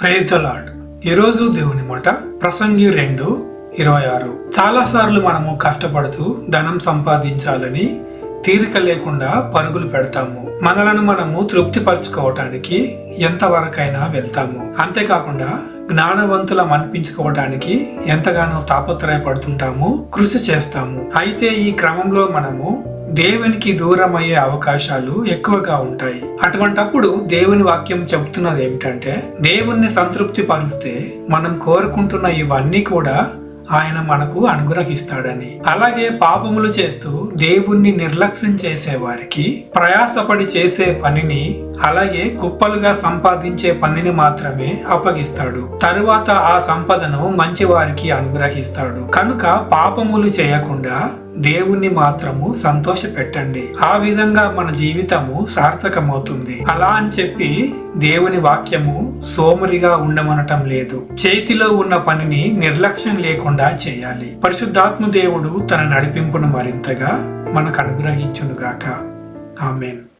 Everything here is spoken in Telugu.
Praise the lord. ఈరోజు దేవుని మాట ప్రసంగి 2:26. చాలా సార్లు మనము కష్టపడుతూ ధనం సంపాదించాలని తీరిక లేకుండా పరుగులు పెడతాము. మనలను మనము తృప్తిపరచుకోవటానికి ఎంతవరకైనా వెళ్తాము. అంతేకాకుండా జ్ఞానవంతులం అనిపించుకోవటానికి ఎంతగానో తాపత్రయపడుతుంటాము, కృషి చేస్తాము. అయితే ఈ క్రమంలో మనము దేవునికి దూరం అయ్యే అవకాశాలు ఎక్కువగా ఉంటాయి. అటువంటప్పుడు దేవుని వాక్యం చెబుతున్నది ఏమిటంటే, దేవుణ్ణి సంతృప్తి పరుస్తే మనం కోరుకుంటున్న ఇవన్నీ కూడా ఆయన మనకు అనుగ్రహిస్తాడని. అలాగే పాపములు చేస్తూ దేవుణ్ణి నిర్లక్ష్యం చేసే వారికి ప్రయాసపడి చేసే పనిని, అలాగే కుప్పలుగా సంపాదించే పనిని మాత్రమే అప్పగిస్తాడు. తరువాత ఆ సంపదను మంచి వారికి అనుగ్రహిస్తాడు. కనుక పాపములు చేయకుండా దేవుణ్ణి మాత్రము సంతోష పెట్టండి. ఆ విధంగా మన జీవితము సార్థకమవుతుంది. అలా అని చెప్పి దేవుని వాక్యము సోమరిగా ఉండమనటం లేదు. చేతిలో ఉన్న పనిని నిర్లక్ష్యం లేకుండా చేయాలి. పరిశుద్ధాత్మ దేవుడు తన నడిపింపును మరింతగా మనకు అనుగ్రహించునుగాక. ఆమేన్.